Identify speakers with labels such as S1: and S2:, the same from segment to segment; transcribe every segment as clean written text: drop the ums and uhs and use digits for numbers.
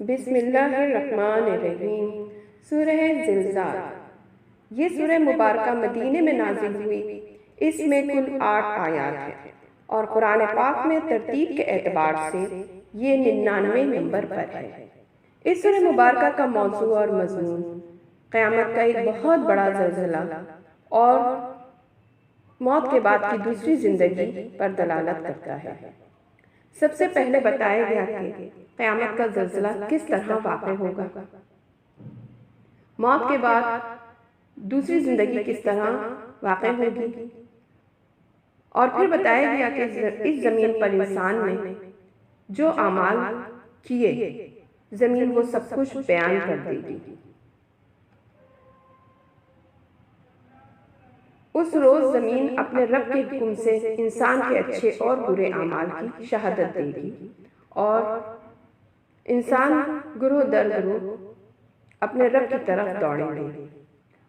S1: بسم اللہ الرحمن الرحیم۔ سورہ زلزال۔ یہ سورہ مبارکہ مدینے میں نازل ہوئی۔ اس میں کل 8 آیات ہیں اور قرآن پاک میں ترتیب کے اعتبار سے یہ 99 نمبر پر ہے۔ اس سورہ مبارکہ کا موضوع اور مضمون قیامت کا ایک بہت بڑا زلزلہ اور موت کے بعد کی دوسری زندگی پر دلالت کرتا ہے۔ سب سے پہلے بتایا گیا کہ قیامت کا زلزلہ کس طرح واقع ہوگا، موت کے بعد دوسری زندگی کس طرح واقع ہوگی، اور پھر بتایا گیا کہ اس زمین پر انسان نے جو اعمال کیے زمین وہ سب کچھ بیان کر دے گی۔ اس روز زمین اپنے رب کے حکم سے انسان کے اچھے اور برے اعمال کی شہادت دے گی اور انسان گروہ در گروہ اپنے رب کی طرف دوڑیں گے،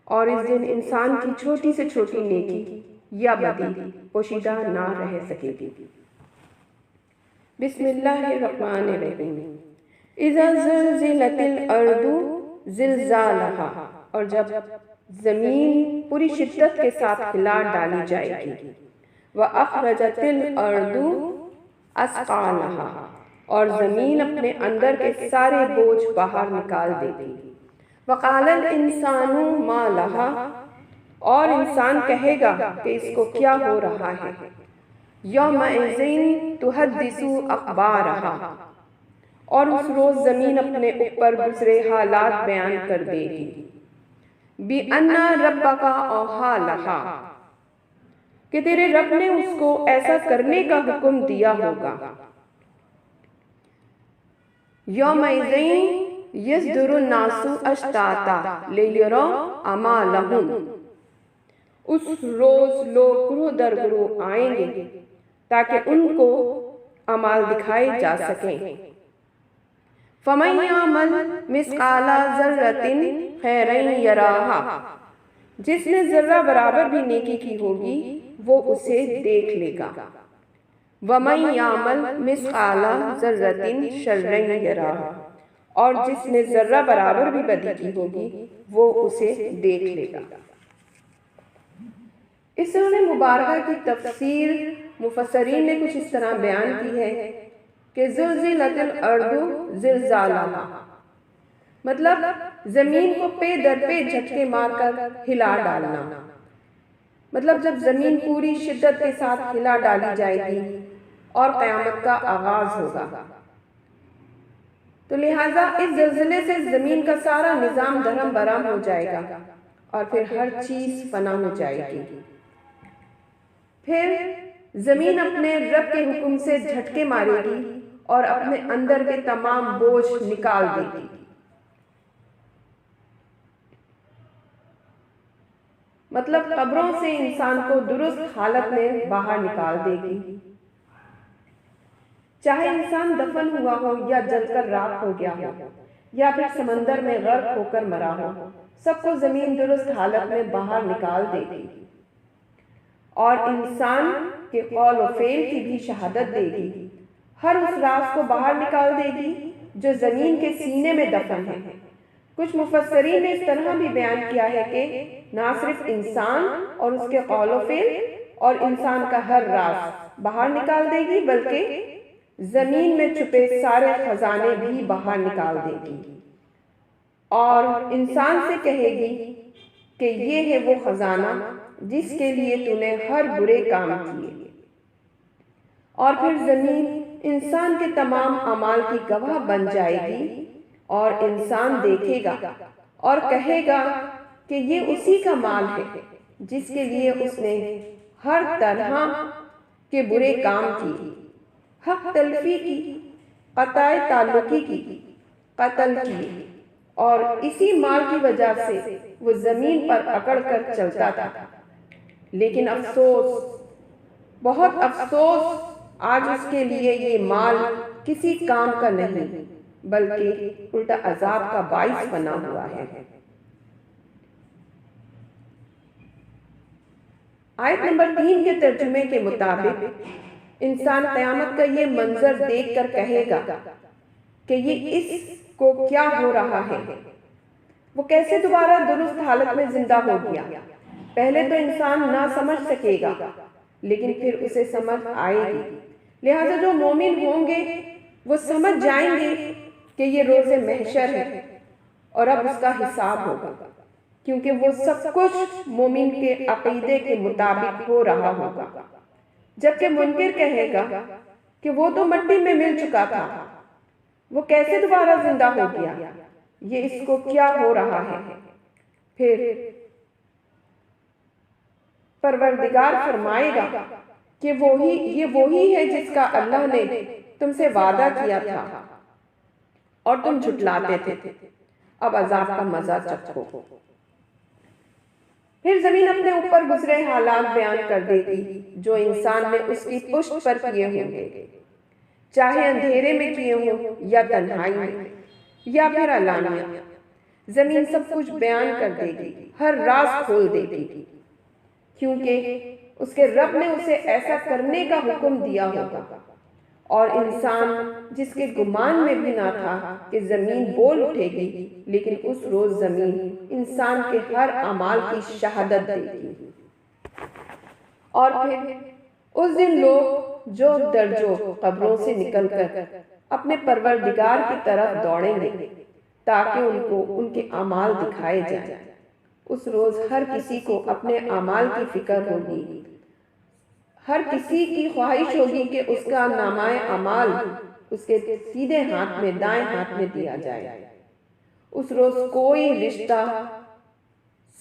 S1: اور اس دن انسان کی چھوٹی سے چھوٹی نیکی یا بدی پوشیدہ نہ رہ سکے گی۔ بسم اللہ الرحمن الرحیم۔ اذا زلزلت الارض زلزالہا، اور جب زمین پوری شدت کے ساتھ ہلا ڈالی جائے گی۔ وَأَخْرَجَتِ الْأَرْضُ أَثْقَالَهَا، اور زمین اپنے اندر کے سارے بوجھ باہر نکال دے گی۔ وَقَالَ الْإِنسَانُ مَا لَهَا، اور انسان کہے گا کہ اس کو کیا ہو رہا ہے۔ يَوْمَئِذٍ تُحَدِّثُ أَخْبَارَهَا، اور اس روز زمین اپنے اوپر گزرے حالات بیان کر دے گی۔ بِأَنَّ رَبَّكَ أَوْحَىٰ لَهَا، کہ تیرے رب نے اس کو ایسا کرنے کا حکم دیا ہوگا۔ يَوْمَئِذٍ يَصْدُرُ النَّاسُ أَشْتَاتًا لِيُرَوْا أَعْمَالَهُمْ، اس روز لوگ گروہ در گروہ آئیں گے تاکہ ان کو اعمال دکھائے جا سکیں۔ فَمَن يَعْمَلْ مِثْقَالَ ذَرَّةٍ خَيْرًا يَرَهُ، جس نے ذرہ برابر بھی نیکی کی ہوگی وہ اسے دیکھ لے گا۔ وَمَن يَعْمَلْ مِثْقَالَ ذَرَّةٍ شَرًّا يَرَهُ، اور جس نے ذرہ برابر بھی بدی کی ہوگی وہ اسے دیکھ لے گا۔ اس سورہ مبارکہ کی تفسیر مفسرین نے کچھ اس طرح بیان کی ہے کہ زلزلت الارض زلزالہا، مطلب زمین کو پے در پے جھٹکے مار کر ہلا ڈالنا، مطلب جب زمین پوری شدت کے ساتھ ہلا ڈالی جائے گی اور قیامت کا آغاز ہوگا، تو لہٰذا اس زلزلے سے زمین کا سارا نظام دھرم برہم ہو جائے گا اور پھر ہر چیز فنا ہو جائے گی۔ پھر زمین اپنے رب کے حکم سے جھٹکے مارے گی اور اپنے اندر کے تمام بوجھ نکال دے گی۔ مطلب قبروں سے انسان کو درست حالت میں باہر نکال دے گی، چاہے انسان دفن ہوا ہو یا جل کر راکھ ہو گیا ہو یا پھر سمندر میں غرق ہو کر مرا ہو، سب کو زمین درست حالت میں باہر نکال دے گی اور انسان کے قول و فعل کی بھی شہادت دے گی۔ ہر اس راز کو باہر نکال دے گی جو زمین کے سینے میں دفن ہے۔ کچھ مفسرین نے اس طرح بھی بیان کیا ہے کہ نہ صرف انسان اور اس کے قول و فعل اور انسان کا ہر راز باہر نکال دے گی، بلکہ زمین میں چھپے سارے خزانے بھی باہر نکال دے گی اور انسان سے کہے گی کہ یہ ہے وہ خزانہ جس کے لیے تو نے ہر برے کام کیے، اور پھر زمین انسان کے تمام اعمال کی گواہ بن جائے گی اور انسان دیکھے گا اور کہے گا کہ یہ اسی کا مال ہے جس کے لیے اس نے ہر طرح کے برے کام کیے، حق تلفی کی، قطع تعلقی کی، قتل کی، اور اسی مال کی وجہ سے وہ زمین پر اکڑ کر چلتا تھا۔ لیکن افسوس، بہت افسوس، آج اس کے لیے یہ مال کسی کام کا نہیں بلکہ الٹا عذاب کا باعث بنا ہوا ہے۔ آیت نمبر 3 کے ترجمے کے مطابق انسان قیامت کا یہ منظر دیکھ کر کہے گا کہ یہ اس کو کیا ہو رہا ہے، وہ کیسے دوبارہ درست حالت میں زندہ ہو گیا۔ پہلے تو انسان نہ سمجھ سکے گا، لیکن پھر اسے سمجھ آئے گی۔ لہٰذا جو مومن ہوں گے وہ سمجھ جائیں گے کہ یہ روز محشر ہے اور اب اس کا حساب ہوگا، کیونکہ وہ سب کچھ مومن کے عقیدے کے مطابق ہو رہا ہوگا۔ جبکہ منکر کہے گا کہ وہ تو مٹی میں مل چکا تھا، وہ کیسے دوبارہ زندہ ہو گیا، یہ اس کو کیا ہو رہا ہے۔ پھر پروردگار فرمائے گا کہ یہ وہی ہے جس کا اللہ نے تم سے وعدہ کیا تھا اور تم جھٹلاتے تھے، اب عذاب کا مزہ چکھو۔ پھر زمین اپنے اوپر گزرے حالات بیان کر دے گی جو انسان نے اس کی پشت پر کیے ہوں گے، چاہے اندھیرے میں کیے ہوں یا تنہائی میں یا پھر علانیہ۔ زمین سب کچھ بیان کر دے گی، ہر راز کھول دے گی، کیونکہ اس کے رب نے اسے ایسا کرنے کا حکم دیا ہوگا۔ اور انسان جس کے گمان میں بھی نہ تھا کہ زمین بول اٹھے گی، لیکن اس روز زمین انسان کے ہر اعمال کی شہادت دے گی۔ اور پھر اس دن لوگ جو درجوں قبروں سے نکل کر اپنے پروردگار کی طرف دوڑیں گے تاکہ ان کو ان کے اعمال دکھائے جائیں۔ اس روز ہر کسی کو اپنے اعمال کی فکر ہوگی، ہر کسی کی خواہش ہوگی کہ اس کا نامہ اعمال اس کے سیدھے ہاتھ میں، دائیں ہاتھ میں دیا جائے۔ اس روز کوئی رشتہ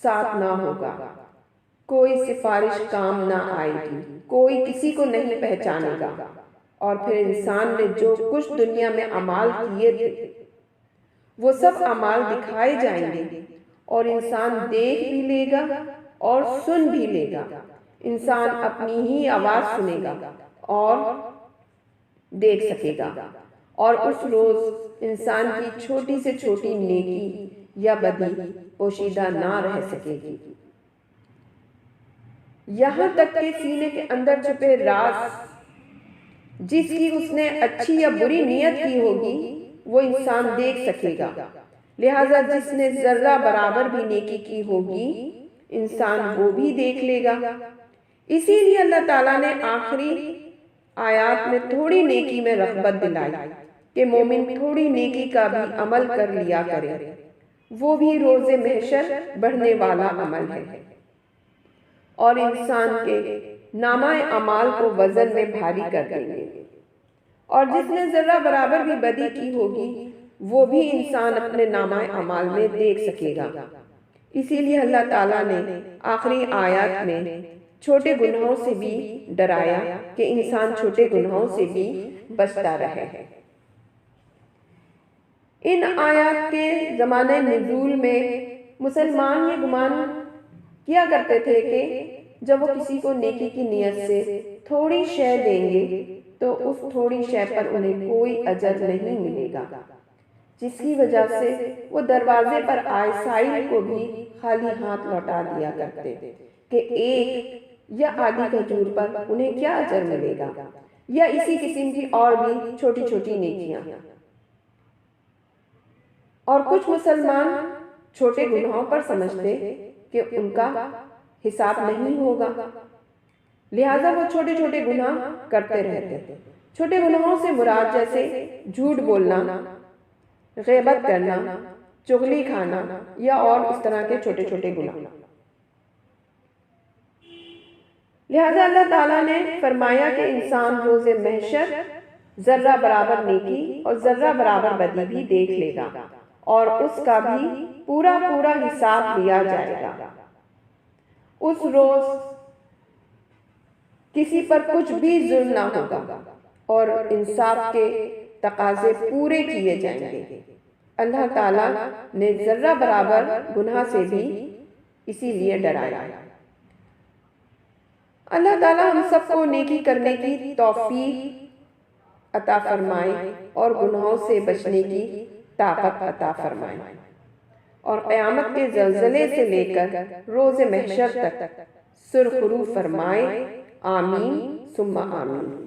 S1: ساتھ نہ ہوگا، کوئی سفارش کام نہ آئے گی، کوئی کسی کو نہیں پہچانے گا۔ اور پھر انسان نے جو کچھ دنیا میں اعمال کیے تھے وہ سب اعمال دکھائے جائیں گے، اور انسان دیکھ بھی لے گا اور سن بھی لے گا۔ انسان اپنی ہی آواز سنے گا اور دیکھ سکے گا، اور اس روز انسان کی چھوٹی سے چھوٹی نیکی یا بدی پوشیدہ نہ رہ سکے گی، یہاں تک کہ سینے کے اندر چھپے راز جس کی اس نے اچھی یا بری نیت کی ہوگی وہ انسان دیکھ سکے گا۔ لہٰذا جس نے ذرہ برابر بھی نیکی کی ہوگی انسان وہ بھی دیکھ لے گا۔ اسی لیے اللہ تعالیٰ نے آخری آیات میں تھوڑی نیکی میں رغبت دلائی کہ مومن تھوڑی نیکی کا بھی عمل کر لیا کرے، وہ بھی روز محشر بڑھنے والا عمل ہے، اور انسان کے نامہ اعمال کو وزن میں بھاری کر دیں گے۔ اور جس نے ذرہ برابر بھی بدی کی ہوگی وہ بھی انسان اپنے نامہ اعمال میں دیکھ سکے گا۔ اسی لیے اللہ تعالیٰ نے آخری آیات میں چھوٹے گناہوں سے بھی ڈرایا کہ انسان چھوٹے گناہوں سے بھی بچتا رہے۔ ان آیات کے زمانہ نزول میں مسلمان یہ گمان کیا کرتے تھے کہ جب وہ کسی کو نیکی کی نیت سے تھوڑی شے دیں گے تو اس تھوڑی شے پر انہیں کوئی اجر نہیں ملے گا، جس کی وجہ سے وہ دروازے پر آئے سائل کو بھی خالی ہاتھ لوٹا دیا کرتے کہ ایک یا آدھی کھجور پر انہیں کیا اجر ملے گا، یا اسی قسم کی اور بھی چھوٹی چھوٹی نیکیاں۔ اور کچھ مسلمان چھوٹے گناہوں پر سمجھتے کہ ان کا حساب نہیں ہوگا، لہٰذا وہ چھوٹے چھوٹے گناہ کرتے رہتے۔ چھوٹے گناہوں سے مراد جیسے جھوٹ بولنا، غیبت کرنا، چغلی کھانا یا اور اس طرح کے چھوٹے چھوٹے گناہ۔ لہٰذا اللہ تعالیٰ نے فرمایا کہ انسان روز محشر ذرہ برابر نیکی اور ذرہ برابر بدی بھی دیکھ لے گا، اور اس کا بھی پورا پورا حساب لیا جائے گا۔ اس روز کسی پر کچھ بھی ظلم نہ ہوگا اور انصاف کے تقاضے پورے کیے جائیں گے۔ اللہ تعالیٰ نے ذرہ برابر گناہ سے بھی اسی لیے ڈرایا۔ اللہ تعالیٰ ہم سب کو نیکی کرنے کی توفیق عطا فرمائے اور گناہوں سے بچنے کی طاقت عطا فرمائے، اور قیامت کے زلزلے سے لے کر روز محشر تک سرخرو فرمائے۔ آمین ثم آمین۔